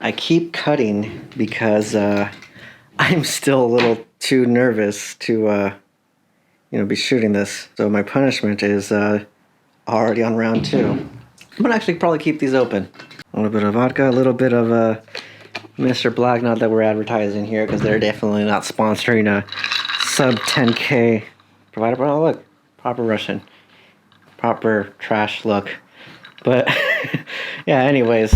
I keep cutting because I'm still a little too nervous to be shooting this. So my punishment is already on round 2. I'm gonna actually probably keep these open. A little bit of vodka, a little bit of Mr. Black. Not that we're advertising here, because they're definitely not sponsoring a sub 10K provider. Oh look, proper Russian, proper trash look. But yeah, anyways.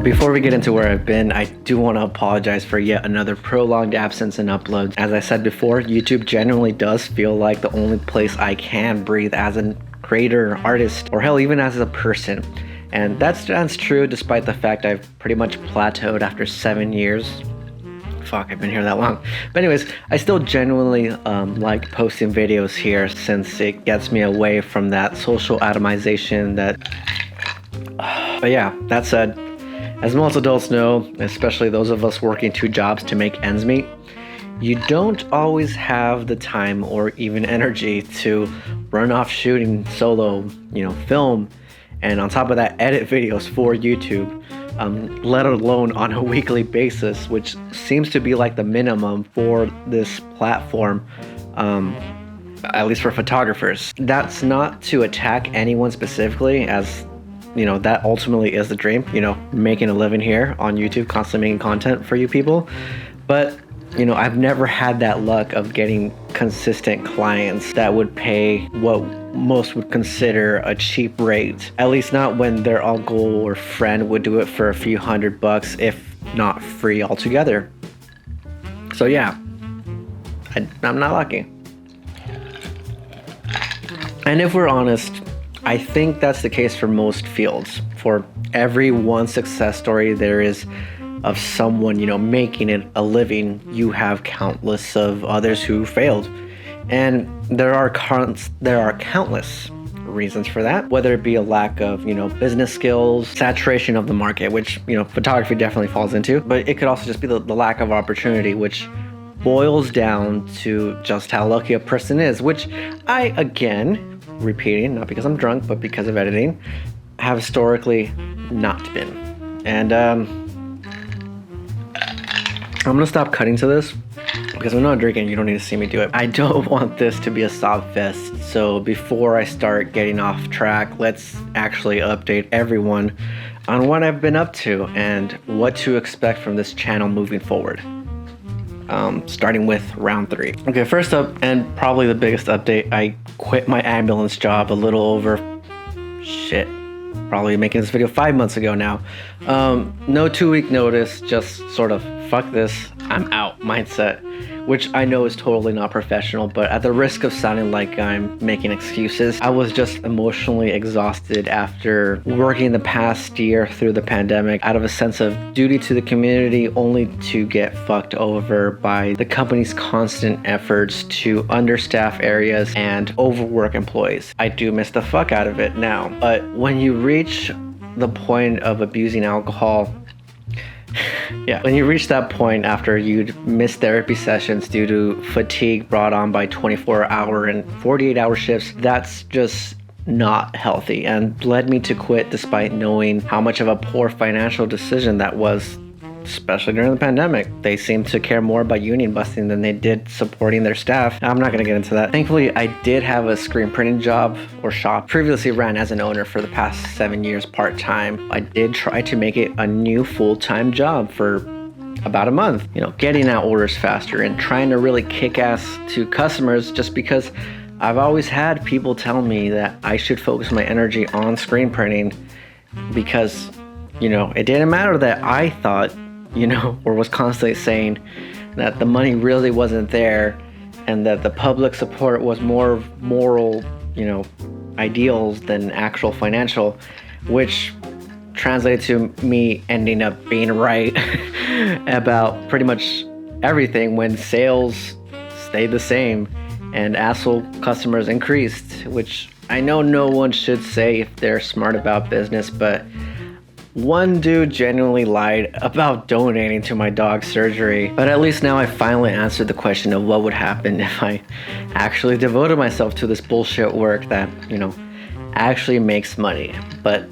Before we get into where I've been, I do want to apologize for yet another prolonged absence in uploads. As I said before, YouTube generally does feel like the only place I can breathe as a creator, artist, or hell, even as a person. And that stands true despite the fact I've pretty much plateaued after 7 years. Fuck, I've been here that long. But anyways, I still genuinely like posting videos here since it gets me away from that social atomization that... But yeah, that said, as most adults know, especially those of us working 2 jobs to make ends meet, you don't always have the time or even energy to run off shooting solo, film, and on top of that, edit videos for YouTube, let alone on a weekly basis, which seems to be like the minimum for this platform, at least for photographers. That's not to attack anyone specifically, as that ultimately is the dream, making a living here on YouTube, constantly making content for you people. But, I've never had that luck of getting consistent clients that would pay what most would consider a cheap rate. At least not when their uncle or friend would do it for a few $100, if not free altogether. So yeah, I'm not lucky. And if we're honest, I think that's the case for most fields. For every one success story there is of someone, making it a living, you have countless of others who failed. And there are countless reasons for that, whether it be a lack of, business skills, saturation of the market, which, photography definitely falls into, but it could also just be the lack of opportunity, which boils down to just how lucky a person is, which I, again, repeating, not because I'm drunk, but because of editing, have historically not been. And I'm gonna stop cutting to this because I'm not drinking. You don't need to see me do it. I don't want this to be a sob fest. So before I start getting off track, let's actually update everyone on what I've been up to and what to expect from this channel moving forward. Starting with round 3. Okay, first up, and probably the biggest update, I quit my ambulance job a little over, probably making this video 5 months ago now. No 2-week notice, just sort of fuck this, I'm out mindset, which I know is totally not professional, but at the risk of sounding like I'm making excuses, I was just emotionally exhausted after working the past year through the pandemic out of a sense of duty to the community, only to get fucked over by the company's constant efforts to understaff areas and overwork employees. I do miss the fuck out of it now, but when you reach the point of abusing alcohol, when you reach that point after you'd missed therapy sessions due to fatigue brought on by 24-hour and 48-hour shifts, that's just not healthy and led me to quit despite knowing how much of a poor financial decision that was, especially during the pandemic. They seemed to care more about union busting than they did supporting their staff. I'm not going to get into that. Thankfully, I did have a screen printing job or shop previously ran as an owner for the past 7 years part-time. I did try to make it a new full-time job for about a month, getting out orders faster and trying to really kick ass to customers, just because I've always had people tell me that I should focus my energy on screen printing because, it didn't matter that I thought, or was constantly saying that the money really wasn't there and that the public support was more moral, ideals than actual financial, which translated to me ending up being right about pretty much everything when sales stayed the same and asshole customers increased, which I know no one should say if they're smart about business, but one dude genuinely lied about donating to my dog's surgery, but at least now I finally answered the question of what would happen if I actually devoted myself to this bullshit work that, actually makes money, but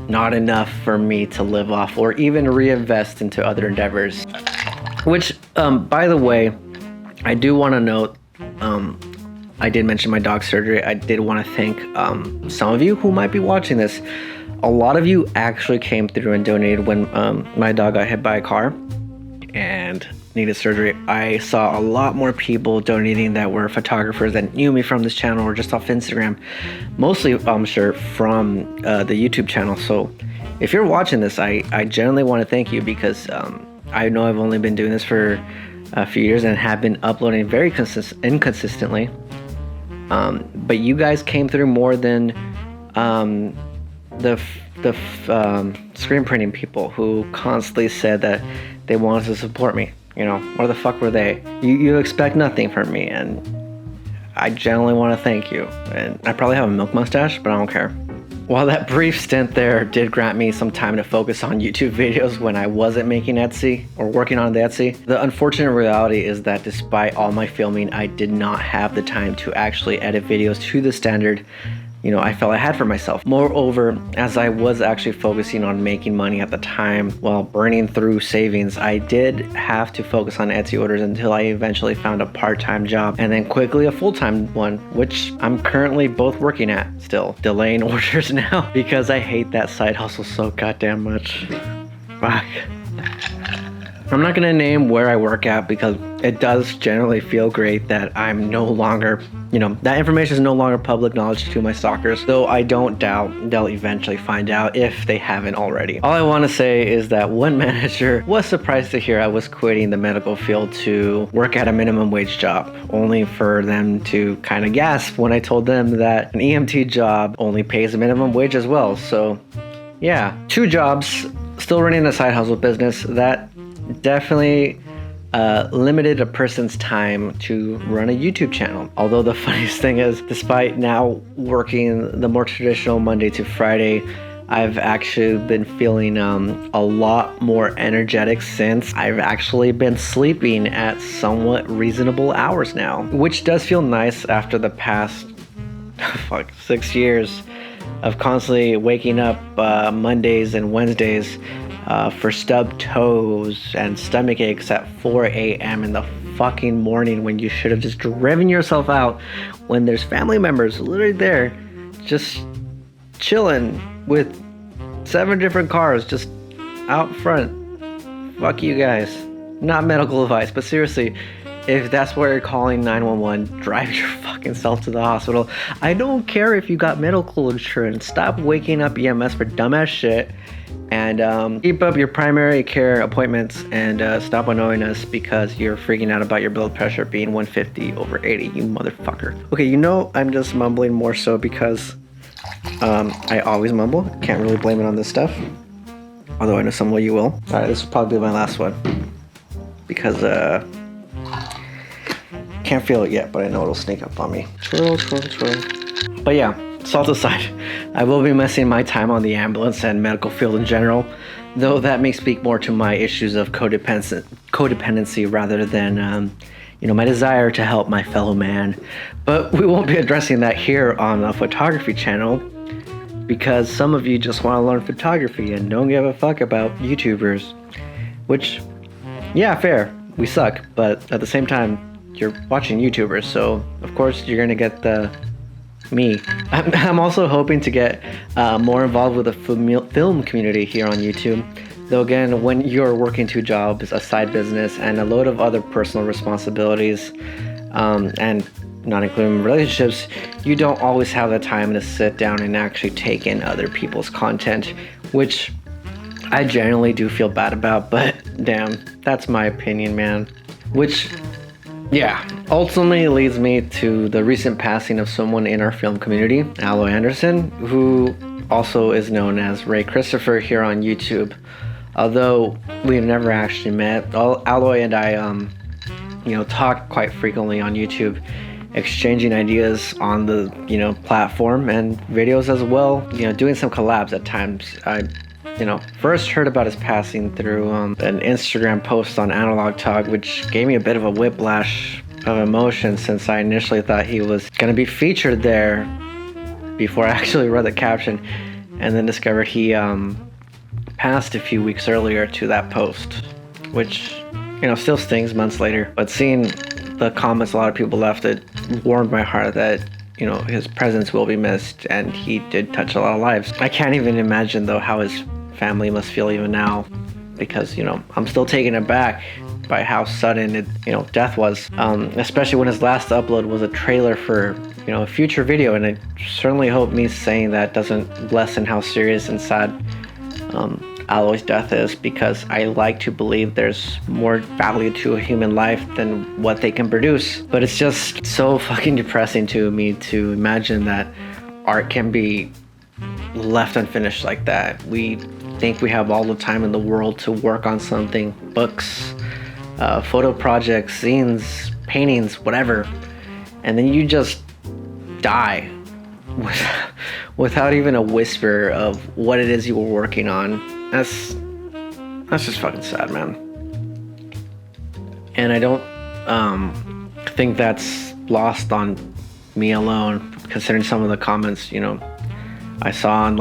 not enough for me to live off or even reinvest into other endeavors. Which, by the way, I do want to note, I did mention my dog surgery. I did want to thank some of you who might be watching this. A lot of you actually came through and donated when my dog got hit by a car and needed surgery. I saw a lot more people donating that were photographers that knew me from this channel or just off Instagram. Mostly, I'm sure, from the YouTube channel. So if you're watching this, I genuinely want to thank you because I know I've only been doing this for a few years and have been uploading very inconsistently. But you guys came through more than the screen printing people who constantly said that they wanted to support me. Where the fuck were they? You expect nothing from me, and I genuinely want to thank you. And I probably have a milk mustache, but I don't care. While that brief stint there did grant me some time to focus on YouTube videos when I wasn't making Etsy or working on the Etsy, the unfortunate reality is that despite all my filming, I did not have the time to actually edit videos to the standard I felt I had for myself. Moreover, as I was actually focusing on making money at the time while burning through savings, I did have to focus on Etsy orders until I eventually found a part-time job and then quickly a full-time one, which I'm currently both working at still, delaying orders now because I hate that side hustle so goddamn much. Fuck. I'm not gonna name where I work at because it does generally feel great that I'm no longer, that information is no longer public knowledge to my stalkers, though I don't doubt they'll eventually find out if they haven't already. All I want to say is that one manager was surprised to hear I was quitting the medical field to work at a minimum wage job, only for them to kind of gasp when I told them that an EMT job only pays a minimum wage as well. So yeah, 2 jobs, still running a side hustle business that definitely limited a person's time to run a YouTube channel. Although the funniest thing is, despite now working the more traditional Monday to Friday, I've actually been feeling a lot more energetic since I've actually been sleeping at somewhat reasonable hours now, which does feel nice after the past 6 years of constantly waking up Mondays and Wednesdays for stubbed toes and stomach aches at 4 a.m. in the fucking morning when you should have just driven yourself out when there's family members literally there just chilling with 7 different cars just out front. Fuck you guys. Not medical advice, but seriously, if that's where you're calling 911, drive your fucking self to the hospital. I don't care if you got medical insurance. Stop waking up EMS for dumbass shit. And keep up your primary care appointments and stop annoying us because you're freaking out about your blood pressure being 150/80, you motherfucker. Okay, I'm just mumbling more so because I always mumble. Can't really blame it on this stuff. Although I know some of you will. Alright, this will probably be my last one. Because can't feel it yet, but I know it'll sneak up on me. Twirl, twirl, twirl. But yeah. Salt aside, I will be missing my time on the ambulance and medical field in general, though that may speak more to my issues of codependency rather than, my desire to help my fellow man. But we won't be addressing that here on a photography channel because some of you just want to learn photography and don't give a fuck about YouTubers, which, yeah, fair, we suck, but at the same time, you're watching YouTubers, so of course you're gonna get me. I'm also hoping to get more involved with the film community here on YouTube. Though again, when you're working 2 jobs, a side business, and a load of other personal responsibilities, and not including relationships, you don't always have the time to sit down and actually take in other people's content, which I generally do feel bad about, but damn, that's my opinion, man. Which, yeah, ultimately leads me to the recent passing of someone in our film community, Aloy Anderson, who also is known as Christofer here on YouTube. Although we've never actually met, Aloy and I, talk quite frequently on YouTube, exchanging ideas on the, platform and videos as well. Doing some collabs at times. first heard about his passing through an Instagram post on Analog Talk, which gave me a bit of a whiplash of emotion since I initially thought he was going to be featured there before I actually read the caption, and then discovered he passed a few weeks earlier to that post, which still stings months later. But seeing the comments a lot of people left, it warmed my heart that his presence will be missed, and he did touch a lot of lives. I can't even imagine though how his family must feel even now, because I'm still taken aback by how sudden death was, especially when his last upload was a trailer for a future video. And I certainly hope me saying that doesn't lessen how serious and sad Aloy's death is, because I like to believe there's more value to a human life than what they can produce. But it's just so fucking depressing to me to imagine that art can be left unfinished like that. We think we have all the time in the world to work on something, books, photo projects, scenes, paintings, whatever, and then you just die without even a whisper of what it is you were working on. That's just fucking sad, man. And I don't think that's lost on me alone, considering some of the comments I saw on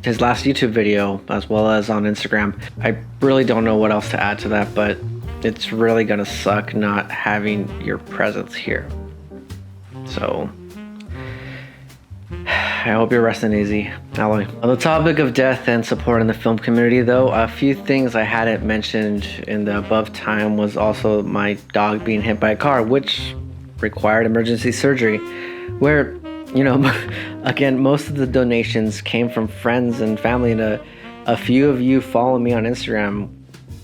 his last YouTube video, as well as on Instagram. I really don't know what else to add to that, but it's really gonna suck not having your presence here. So I hope you're resting easy, Aloy. On the topic of death and support in the film community though, a few things I hadn't mentioned in the above time was also my dog being hit by a car, which required emergency surgery, where again, most of the donations came from friends and family, and a few of you follow me on Instagram,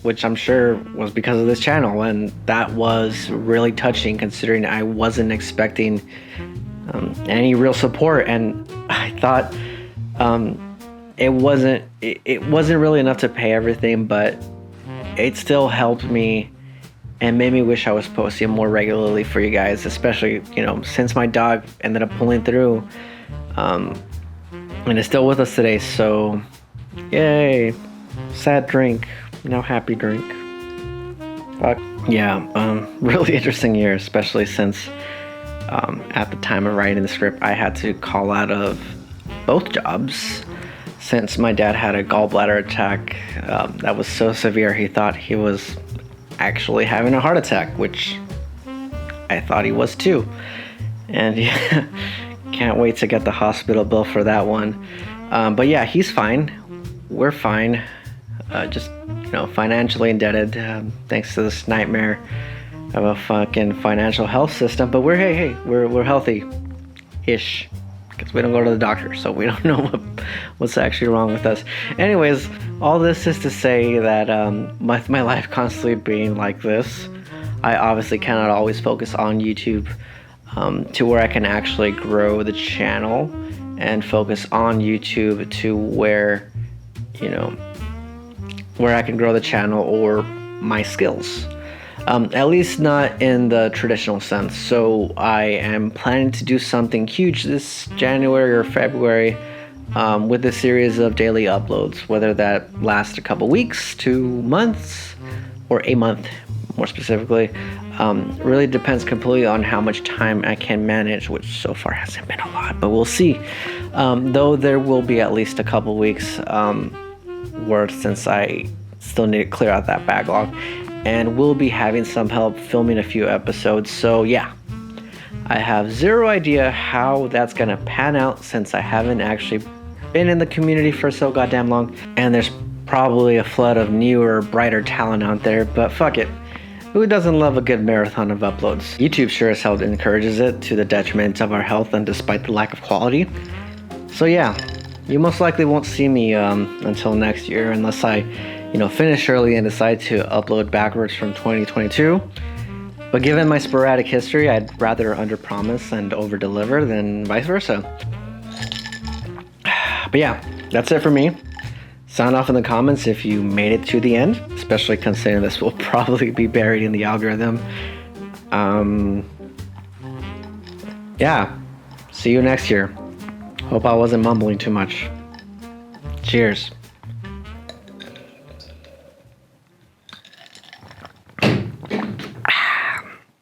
which I'm sure was because of this channel, and that was really touching considering I wasn't expecting any real support. And I thought it wasn't really enough to pay everything, but it still helped me and made me wish I was posting more regularly for you guys, especially since my dog ended up pulling through and is still with us today. So yay, sad drink, now happy drink. Fuck yeah. Really interesting year, especially since at the time of writing the script I had to call out of both jobs since my dad had a gallbladder attack that was so severe he thought he was actually having a heart attack, which I thought he was too. And yeah, can't wait to get the hospital bill for that one. But yeah, he's fine. We're fine. Just financially indebted thanks to this nightmare of a fucking financial health system. But we're healthy-ish, because we don't go to the doctor, so we don't know what's actually wrong with us. Anyways, all this is to say that with my life constantly being like this, I obviously cannot always focus on YouTube to where I can actually grow the channel and focus on YouTube to where I can grow the channel or my skills. At least not in the traditional sense. So I am planning to do something huge this January or February with a series of daily uploads, whether that lasts a couple weeks, 2 months, or a month more specifically. Really depends completely on how much time I can manage, which so far hasn't been a lot, but we'll see. Though there will be at least a couple weeks worth, since I still need to clear out that backlog. And we'll be having some help filming a few episodes. So yeah, I have zero idea how that's gonna pan out, since I haven't actually been in the community for so goddamn long. And there's probably a flood of newer, brighter talent out there, but fuck it. Who doesn't love a good marathon of uploads? YouTube sure as hell encourages it, to the detriment of our health and despite the lack of quality. So yeah, you most likely won't see me until next year, unless I finish early and decide to upload backwards from 2022. But given my sporadic history, I'd rather underpromise and overdeliver than vice versa. But yeah, that's it for me. Sound off in the comments if you made it to the end, especially considering this will probably be buried in the algorithm. Yeah, see you next year. Hope I wasn't mumbling too much. Cheers.